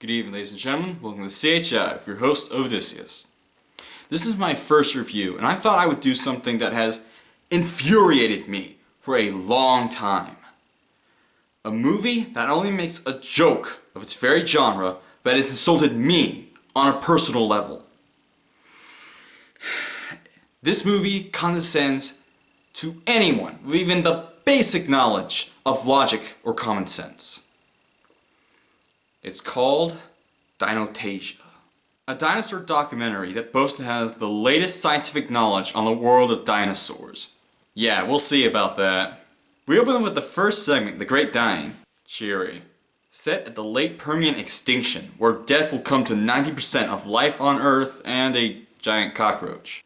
Good evening, ladies and gentlemen. Welcome to C.H.I. with your host, Odysseus. This is my first review, and I thought I would do something that has infuriated me for a long time. A movie that not only makes a joke of its very genre, but has insulted me on a personal level. This movie condescends to anyone with even the basic knowledge of logic or common sense. It's called Dinotasia, a dinosaur documentary that boasts to have the latest scientific knowledge on the world of dinosaurs. Yeah, we'll see about that. We open with the first segment, The Great Dying, cheery, set at the late Permian extinction, where death will come to 90% of life on Earth and a giant cockroach.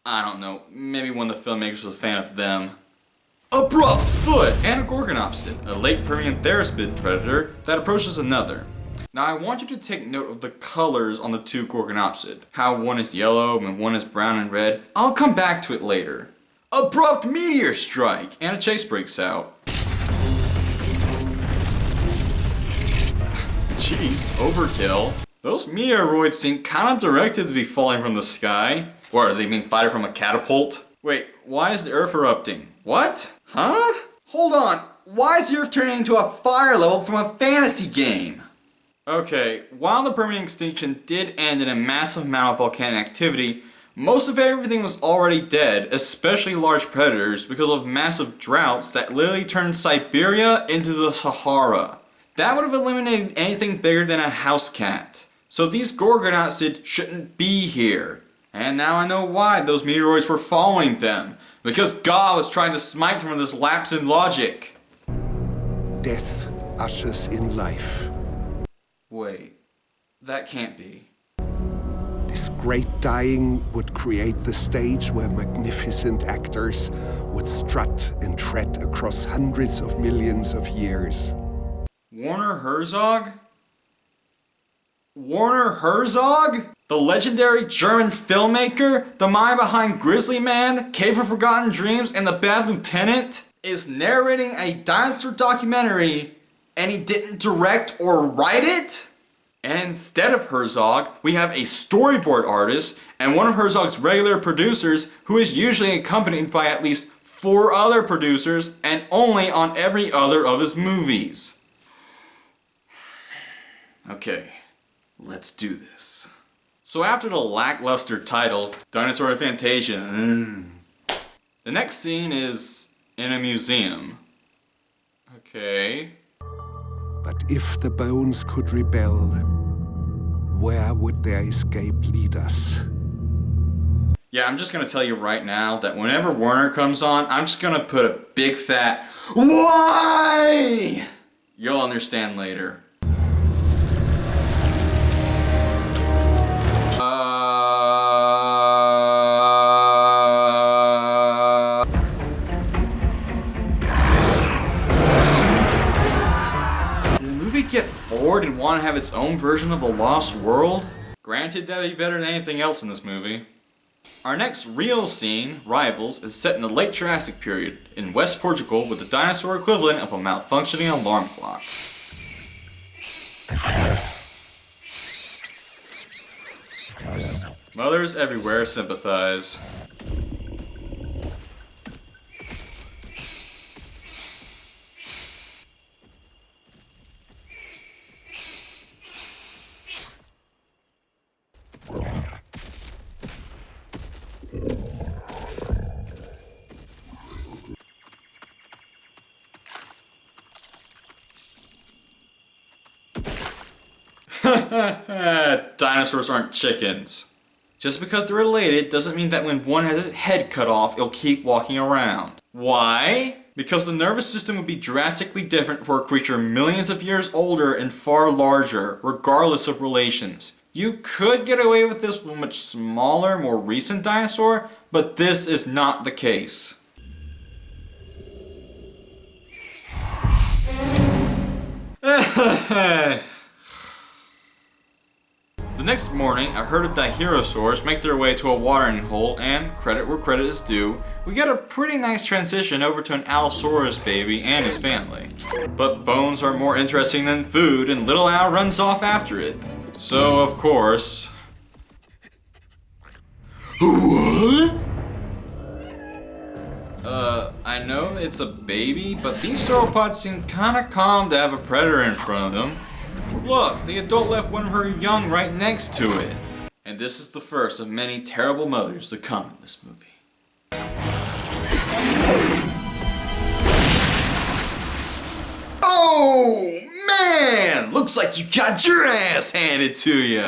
I don't know, maybe one of the filmmakers was a fan of them. Abrupt foot and a gorgonopsid, a late Permian therospid predator that approaches another. Now I want you to take note of the colors on the two gorgonopsid. How one is yellow and one is brown and red. I'll come back to it later. Abrupt meteor strike and a chase breaks out. Jeez, overkill. Those meteoroids seem kinda directed to be falling from the sky. Or are they being fired from a catapult? Wait, why is the Earth erupting? What? Huh? Hold on, why is the Earth turning into a fire level from a fantasy game? Okay, while the Permian extinction did end in a massive amount of volcanic activity, most of everything was already dead, especially large predators, because of massive droughts that literally turned Siberia into the Sahara. That would have eliminated anything bigger than a house cat. So these gorgonopsid shouldn't be here. And now I know why those meteoroids were following them. Because God was trying to smite them with this lapse in logic. Death ushers in life. Wait, that can't be. This great dying would create the stage where magnificent actors would strut and tread across hundreds of millions of years. Werner Herzog? Werner Herzog? The legendary German filmmaker, the mind behind Grizzly Man, Cave of Forgotten Dreams, and The Bad Lieutenant, is narrating a dinosaur documentary and he didn't direct or write it? And instead of Herzog, we have a storyboard artist and one of Herzog's regular producers who is usually accompanied by at least 4 other producers and only on every other of his movies. Okay, let's do this. So after the lackluster title, Dinosaur Fantasia, the next scene is in a museum. Okay. But if the bones could rebel, where would their escape lead us? Yeah, I'm just gonna tell you right now that whenever Werner comes on, I'm just gonna put a big fat why! You'll understand later. Get bored and want to have its own version of the Lost World? Granted, that'd be better than anything else in this movie. Our next real scene, Rivals, is set in the late Jurassic period in West Portugal with the dinosaur equivalent of a malfunctioning alarm clock. Mothers everywhere sympathize. Dinosaurs aren't chickens. Just because they're related doesn't mean that when one has its head cut off, it'll keep walking around. Why? Because the nervous system would be drastically different for a creature millions of years older and far larger, regardless of relations. You could get away with this with a much smaller, more recent dinosaur, but this is not the case. The next morning, a herd of Diherosaurs make their way to a watering hole, and credit where credit is due, we get a pretty nice transition over to an Allosaurus baby and his family. But bones are more interesting than food, and little Al runs off after it. So, of course... What? I know it's a baby, but these sauropods seem kinda calm to have a predator in front of them. Look, the adult left one of her young right next to it. And this is the first of many terrible mothers to come in this movie. Oh, man! Looks like you got your ass handed to you.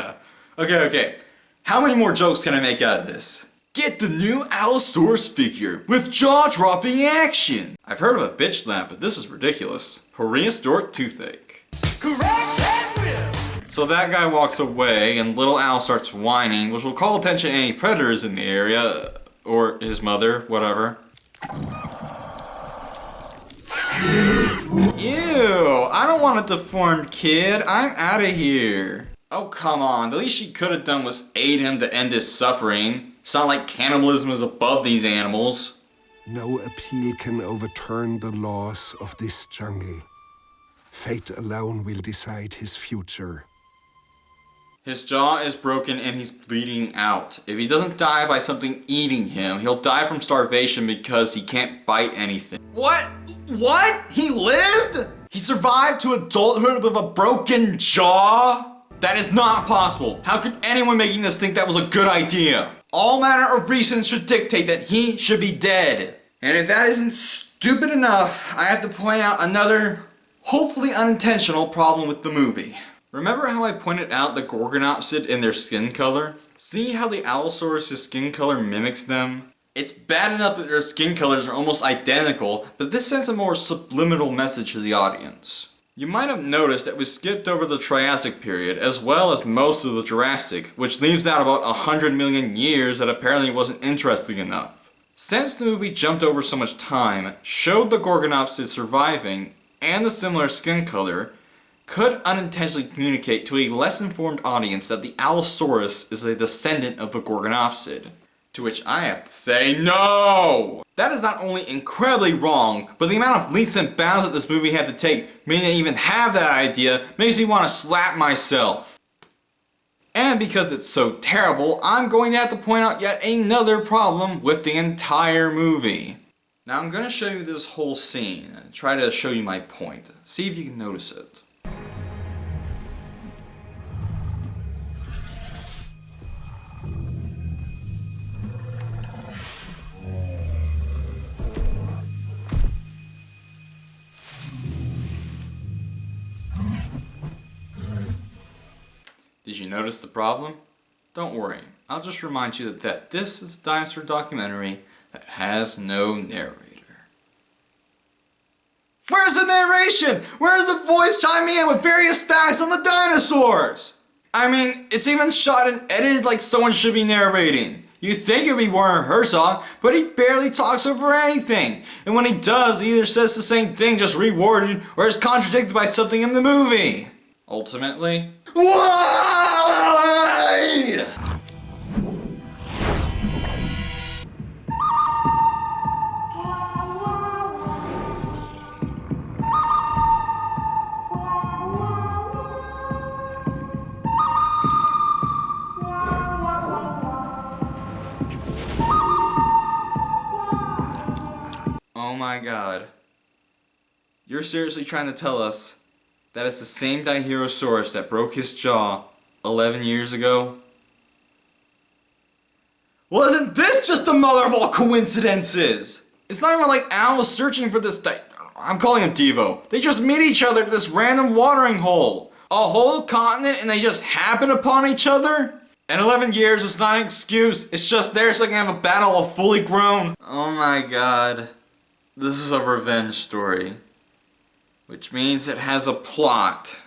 Okay. How many more jokes can I make out of this? Get the new Allosaurus figure with jaw-dropping action. I've heard of a bitch slap, but this is ridiculous. Prehistoric toothache. So that guy walks away, and little Al starts whining, which will call attention to any predators in the area, or his mother, whatever. Ew, I don't want a deformed kid. I'm out of here. Oh, come on. The least she could have done was aid him to end his suffering. It's not like cannibalism is above these animals. No appeal can overturn the laws of this jungle. Fate alone will decide his future. His jaw is broken and he's bleeding out. If he doesn't die by something eating him, he'll die from starvation because he can't bite anything. What? He lived? He survived to adulthood with a broken jaw? That is not possible. How could anyone making this think that was a good idea? All manner of reasons should dictate that he should be dead. And if that isn't stupid enough, I have to point out another, hopefully unintentional problem with the movie. Remember how I pointed out the Gorgonopsid in their skin color? See how the Allosaurus' skin color mimics them? It's bad enough that their skin colors are almost identical, but this sends a more subliminal message to the audience. You might have noticed that we skipped over the Triassic period, as well as most of the Jurassic, which leaves out about 100 million years that apparently wasn't interesting enough. Since the movie jumped over so much time, showed the Gorgonopsid surviving, and the similar skin color, could unintentionally communicate to a less informed audience that the Allosaurus is a descendant of the Gorgonopsid. To which I have to say, no! That is not only incredibly wrong, but the amount of leaps and bounds that this movie had to take, meaning to even have that idea, makes me want to slap myself. And because it's so terrible, I'm going to have to point out yet another problem with the entire movie. Now I'm going to show you this whole scene, and try to show you my point. See if you can notice it. Did you notice the problem? Don't worry, I'll just remind you that this is a dinosaur documentary that has no narrator. Where's the narration? Where's the voice chiming in with various facts on the dinosaurs? I mean, it's even shot and edited like someone should be narrating. You'd think it'd be Werner Herzog, but he barely talks over anything. And when he does, he either says the same thing just reworded or is contradicted by something in the movie. Ultimately, why? Oh my god. You're seriously trying to tell us that it's the same Diherosaurus that broke his jaw 11 years ago? Well, isn't this just the mother of all coincidences? It's not even like Al was searching for this I'm calling him Devo. They just meet each other at this random watering hole. A whole continent and they just happen upon each other? And 11 years is not an excuse. It's just there so they can have a battle of fully grown. Oh my god. This is a revenge story. Which means it has a plot.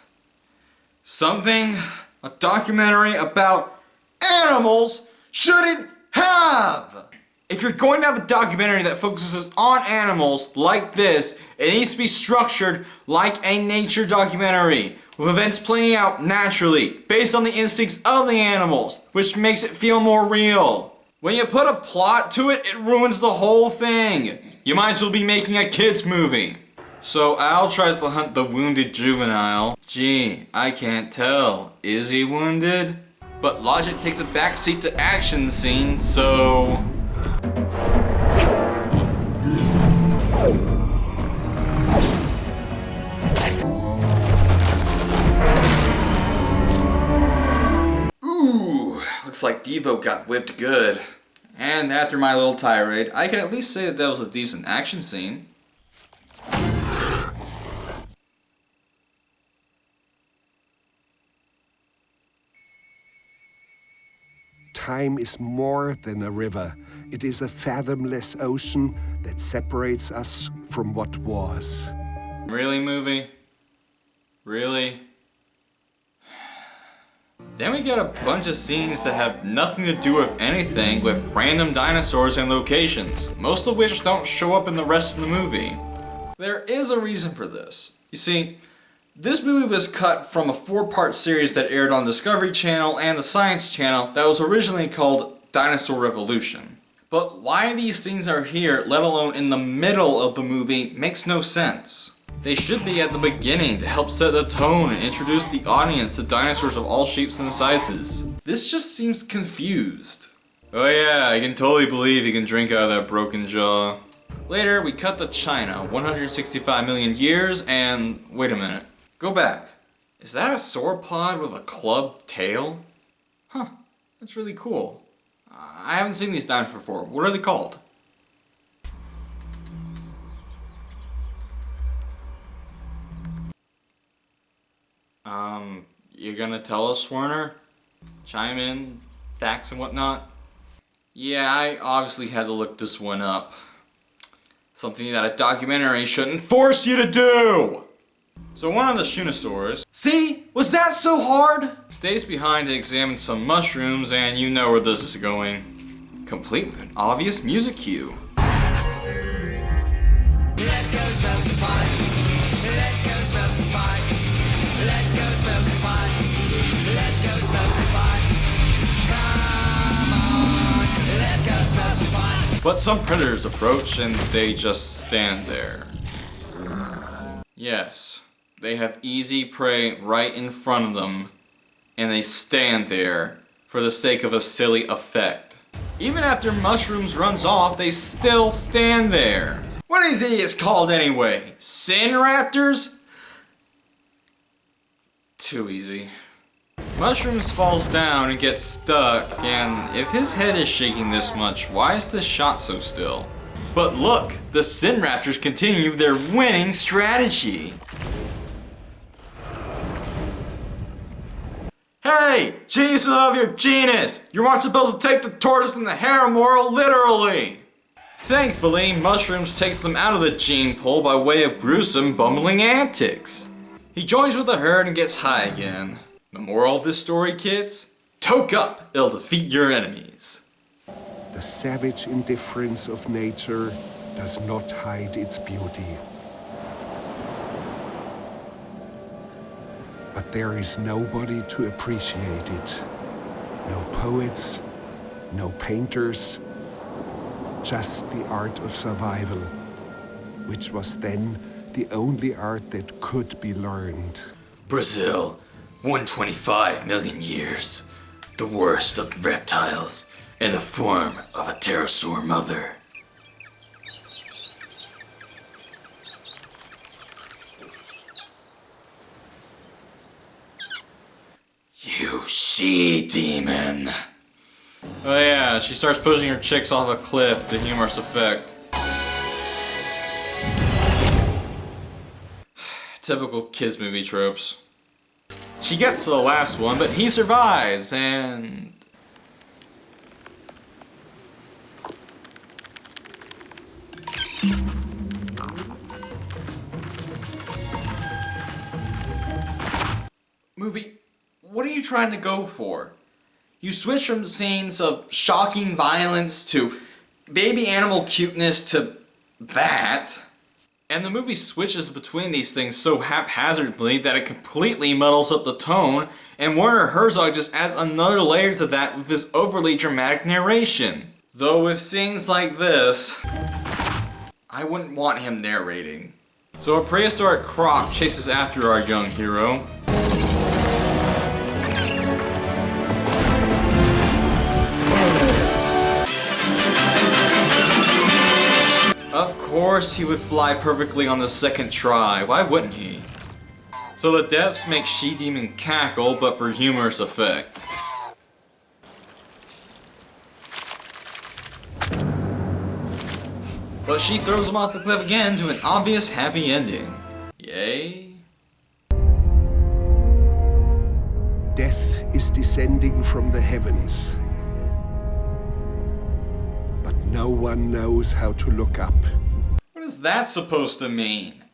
Something a documentary about animals shouldn't have! If you're going to have a documentary that focuses on animals like this, it needs to be structured like a nature documentary, with events playing out naturally, based on the instincts of the animals, which makes it feel more real. When you put a plot to it, it ruins the whole thing. You might as well be making a kids movie. So Al tries to hunt the wounded juvenile. Gee, I can't tell. Is he wounded? But logic takes a backseat to action scenes, so... Ooh, looks like Devo got whipped good. And after my little tirade, I can at least say that was a decent action scene. Time is more than a river. It is a fathomless ocean that separates us from what was. Really, movie? Really? Then we get a bunch of scenes that have nothing to do with anything with random dinosaurs and locations, most of which don't show up in the rest of the movie. There is a reason for this. You see, this movie was cut from a 4-part series that aired on Discovery Channel and the Science Channel that was originally called Dinosaur Revolution. But why these scenes are here, let alone in the middle of the movie, makes no sense. They should be at the beginning to help set the tone and introduce the audience to dinosaurs of all shapes and sizes. This just seems confused. Oh yeah, I can totally believe he can drink out of that broken jaw. Later, we cut to China, 165 million years, and wait a minute. Go back. Is that a sauropod with a clubbed tail? Huh, that's really cool. I haven't seen these dinosaurs before. What are they called? You gonna tell us, Werner? Chime in, facts and whatnot? Yeah, I obviously had to look this one up. Something that a documentary shouldn't force you to do! So one of the Shunnosaurs, see? Was that so hard? Stays behind to examine some mushrooms, and you know where this is going. Complete with an obvious music cue. Let's go smoke some pot. Let's go smoke some pot. Let's go smoke some pot. Let's go smoke some pot. Come on, let's go smoke some pot. But some predators approach and they just stand there. Yes, they have easy prey right in front of them, and they stand there for the sake of a silly effect. Even after Mushrooms runs off, they still stand there. What are these idiots called anyway? Sin Raptors? Too easy. Mushrooms falls down and gets stuck, and if his head is shaking this much, why is the shot so still? But look, the Sin Raptors continue their winning strategy. Hey, Jesus of your genus! You weren't supposed to take the tortoise and the harem moral literally! Thankfully, Mushrooms takes them out of the gene pool by way of gruesome, bumbling antics. He joins with the herd and gets high again. The moral of this story, kids? Toke up, it'll defeat your enemies. The savage indifference of nature does not hide its beauty. But there is nobody to appreciate it. No poets, no painters, just the art of survival, which was then the only art that could be learned. Brazil, 125 million years. The worst of reptiles in the form of a pterosaur mother. You she-demon. Oh yeah, she starts pushing her chicks off a cliff to humorous effect. Typical kids movie tropes. She gets to the last one, but he survives, and... Movie, what are you trying to go for? You switch from scenes of shocking violence to baby animal cuteness to that. And the movie switches between these things so haphazardly that it completely muddles up the tone, and Werner Herzog just adds another layer to that with his overly dramatic narration. Though with scenes like this, I wouldn't want him narrating. So a prehistoric croc chases after our young hero. Of course he would fly perfectly on the second try, why wouldn't he? So the deaths make she-demon cackle, but for humorous effect. But she throws him off the cliff again to an obvious happy ending. Yay? Death is descending from the heavens. But no one knows how to look up. What is that supposed to mean?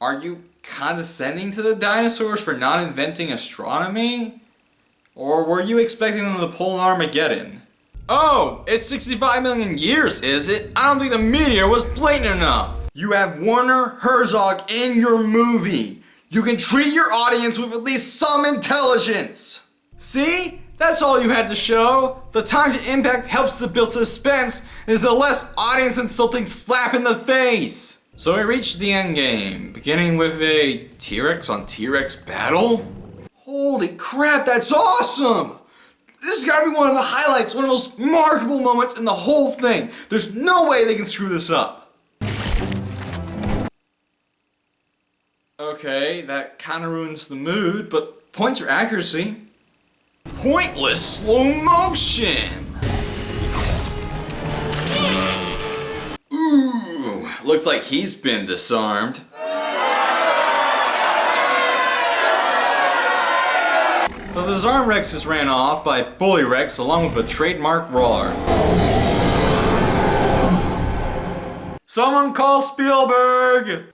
Are you condescending to the dinosaurs for not inventing astronomy? Or were you expecting them to pull an Armageddon? Oh, it's 65 million years, is it? I don't think the meteor was blatant enough. You have Werner Herzog in your movie. You can treat your audience with at least some intelligence. See? That's all you had to show. The time to impact helps to build suspense is a less audience insulting slap in the face. So we reached the end game, beginning with a T-Rex on T-Rex battle. Holy crap, that's awesome! This has got to be one of the highlights, one of the most remarkable moments in the whole thing. There's no way they can screw this up. Okay, that kind of ruins the mood, but points for accuracy. Pointless slow motion! Ooh, looks like he's been disarmed. The disarmed Rexes ran off by Bully Rex along with a trademark roar. Someone call Spielberg!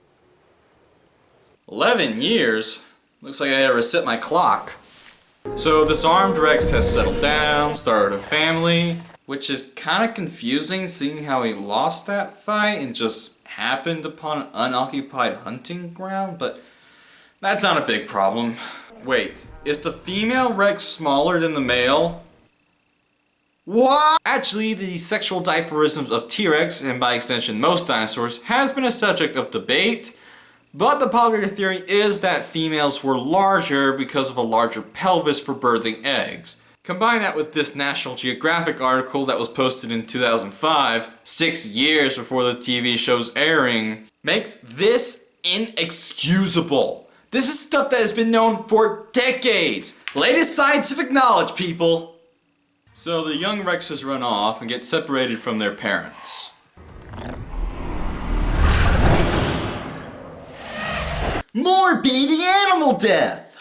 11 years? Looks like I had to reset my clock. So disarmed Rex has settled down, started a family, which is kind of confusing seeing how he lost that fight and just happened upon an unoccupied hunting ground, but that's not a big problem. Wait, is the female Rex smaller than the male? What? Actually, the sexual dimorphisms of T-Rex, and by extension most dinosaurs, has been a subject of debate, but the popular theory is that females were larger because of a larger pelvis for birthing eggs. Combine that with this National Geographic article that was posted in 2005, 6 years before the TV show's airing, makes this inexcusable. This is stuff that has been known for decades. Latest scientific knowledge, people. So the young Rexes run off and get separated from their parents. More baby animal death!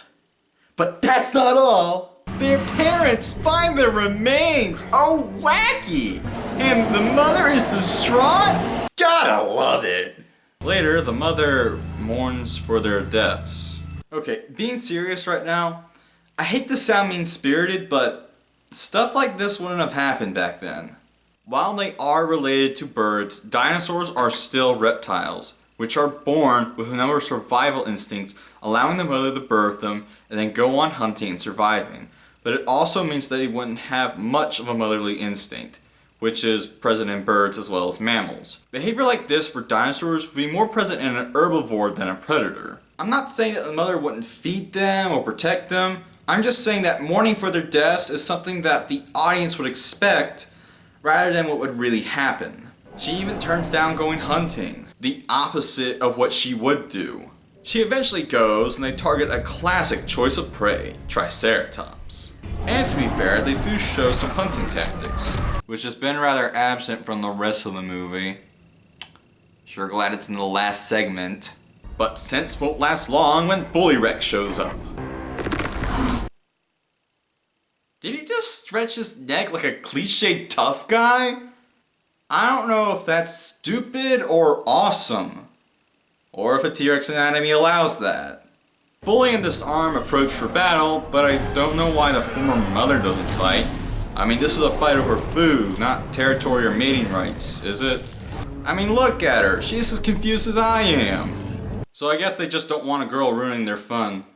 But that's not all. Their parents find their remains. Oh, wacky! And the mother is distraught? Gotta love it. Later, the mother mourns for their deaths. Okay, being serious right now, I hate to sound mean-spirited, but stuff like this wouldn't have happened back then. While they are related to birds, dinosaurs are still reptiles, which are born with a number of survival instincts, allowing the mother to birth them and then go on hunting and surviving. But it also means that they wouldn't have much of a motherly instinct, which is present in birds as well as mammals. Behavior like this for dinosaurs would be more present in an herbivore than a predator. I'm not saying that the mother wouldn't feed them or protect them. I'm just saying that mourning for their deaths is something that the audience would expect rather than what would really happen. She even turns down going hunting, the opposite of what she would do. She eventually goes and they target a classic choice of prey, Triceratops. And to be fair, they do show some hunting tactics, which has been rather absent from the rest of the movie. Sure glad it's in the last segment. But sense won't last long when Bully Rex shows up. Did he just stretch his neck like a cliched tough guy? I don't know if that's stupid or awesome. Or if a T-Rex anatomy allows that. Bully and Disarm approach for battle, but I don't know why the former mother doesn't fight. I mean, this is a fight over food, not territory or mating rights, is it? I mean, look at her. She's as confused as I am. So I guess they just don't want a girl ruining their fun.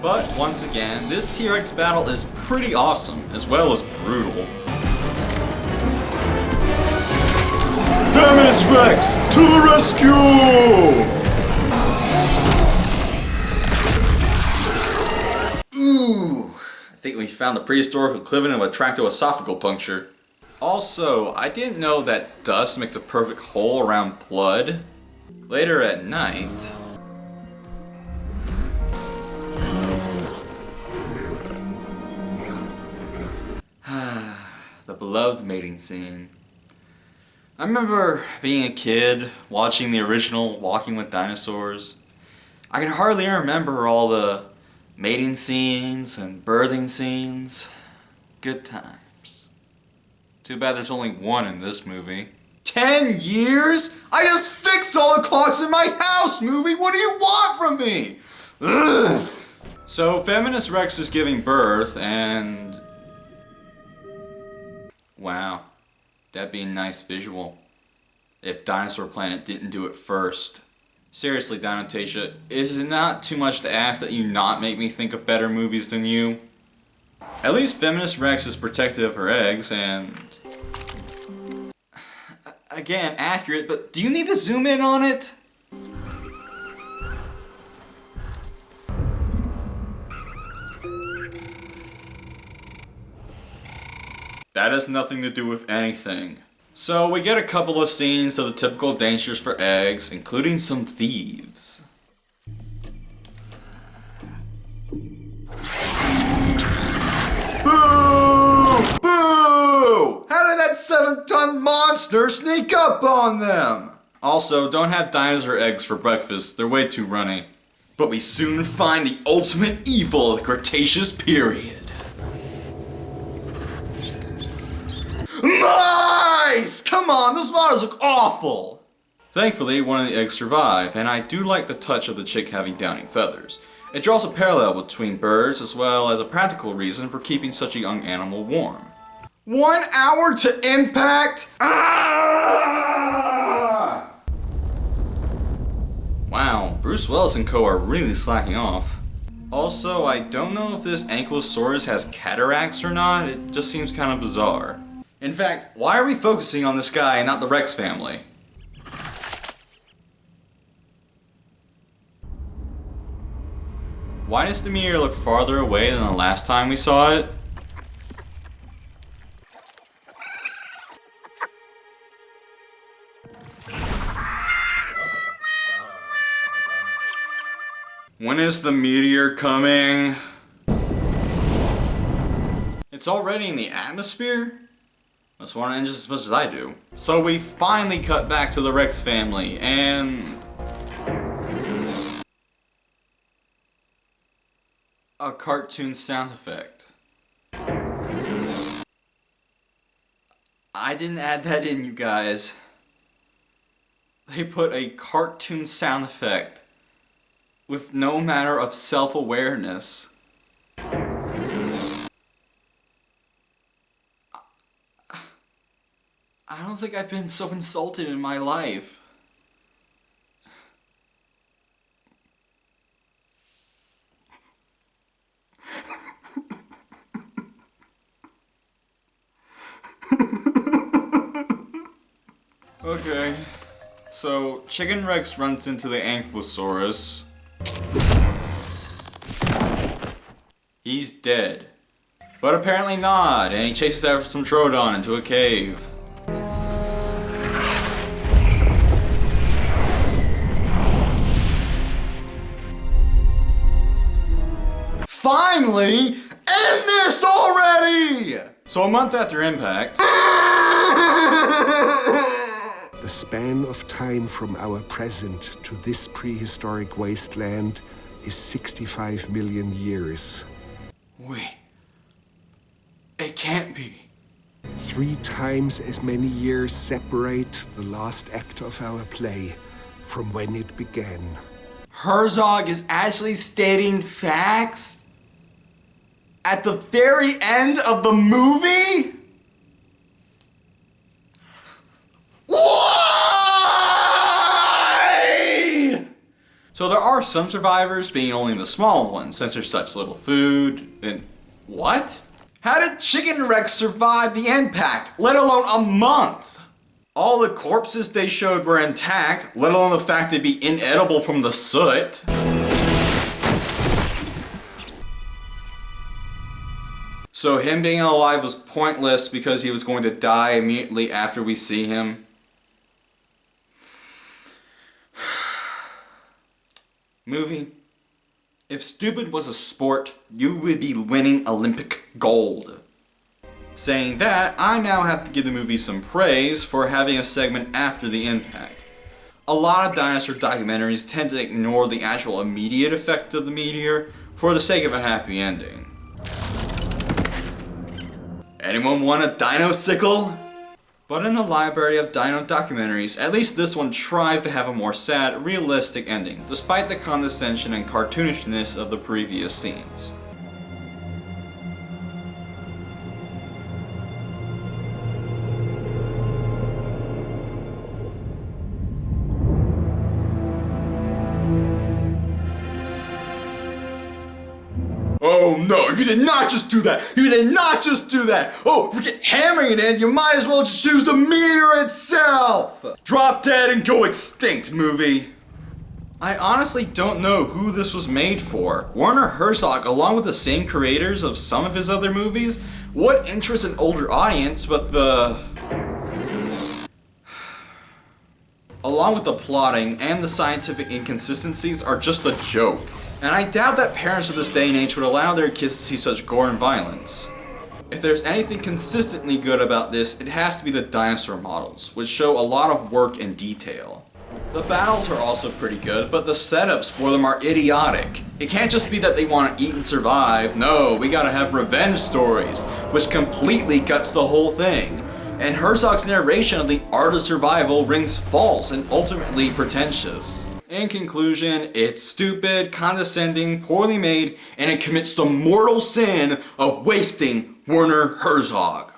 But once again, this T-Rex battle is pretty awesome, as well as brutal. Feminist Rex, to the rescue! Ooh, I think we found the prehistoric equivalent of a tracto-esophageal puncture. Also, I didn't know that dust makes a perfect hole around blood. Later at night... the beloved mating scene. I remember being a kid, watching the original Walking with Dinosaurs. I can hardly remember all the mating scenes and birthing scenes. Good times. Too bad there's only one in this movie. 10 years? I just fixed all the clocks in my house, movie! What do you want from me? Ugh. So, Feminist Rex is giving birth, and... wow. That'd be a nice visual. If Dinosaur Planet didn't do it first. Seriously, Dinotasia, is it not too much to ask that you not make me think of better movies than you? At least Feminist Rex is protective of her eggs, and... again, accurate, but do you need to zoom in on it? That has nothing to do with anything. So we get a couple of scenes of the typical dangers for eggs, including some thieves. Boo! Boo! How did that 7-ton monster sneak up on them? Also, don't have dinosaur eggs for breakfast, they're way too runny. But we soon find the ultimate evil of the Cretaceous period. Mice! Come on, those models look awful! Thankfully, one of the eggs survive, and I do like the touch of the chick having downy feathers. It draws a parallel between birds as well as a practical reason for keeping such a young animal warm. 1 hour to impact? Ah! Wow, Bruce Willis and co are really slacking off. Also, I don't know if this Ankylosaurus has cataracts or not, it just seems kind of bizarre. In fact, why are we focusing on this guy and not the Rex family? Why does the meteor look farther away than the last time we saw it? When is the meteor coming? It's already in the atmosphere? Must want to end just as much as I do. So we finally cut back to the Rex family, and... a cartoon sound effect. I didn't add that in, you guys. They put a cartoon sound effect with no matter of self-awareness. I don't think I've been so insulted in my life. Okay, so Chicken Rex runs into the Ankylosaurus. He's dead. But apparently not, and he chases after some Troodon into a cave. Finally! End this already! So a month after impact... The span of time from our present to this prehistoric wasteland is 65 million years. Wait. It can't be. 3 times as many years separate the last act of our play from when it began. Herzog is actually stating facts? At the very end of the movie? What? So there are some survivors, being only the small ones, since there's such little food, and... What? How did Chicken Rex survive the impact, let alone a month? All the corpses they showed were intact, let alone the fact they'd be inedible from the soot. So him being alive was pointless because he was going to die immediately after we see him. Movie. If stupid was a sport, you would be winning Olympic gold. Saying that, I now have to give the movie some praise for having a segment after the impact. A lot of dinosaur documentaries tend to ignore the actual immediate effect of the meteor for the sake of a happy ending. Anyone want a dino sickle? But in the library of dino documentaries, at least this one tries to have a more sad, realistic ending, despite the condescension and cartoonishness of the previous scenes. Oh no, you did not just do that! You did not just do that! Oh, forget hammering it in, you might as well just choose the meteor itself! Drop dead and go extinct, movie! I honestly don't know who this was made for. Werner Herzog, along with the same creators of some of his other movies, what interests an older audience but the... Along with the plotting and the scientific inconsistencies are just a joke. And I doubt that parents of this day and age would allow their kids to see such gore and violence. If there's anything consistently good about this, it has to be the dinosaur models, which show a lot of work and detail. The battles are also pretty good, but the setups for them are idiotic. It can't just be that they want to eat and survive. No, we gotta have revenge stories, which completely guts the whole thing. And Herzog's narration of the art of survival rings false and ultimately pretentious. In conclusion, it's stupid, condescending, poorly made, and it commits the mortal sin of wasting Werner Herzog.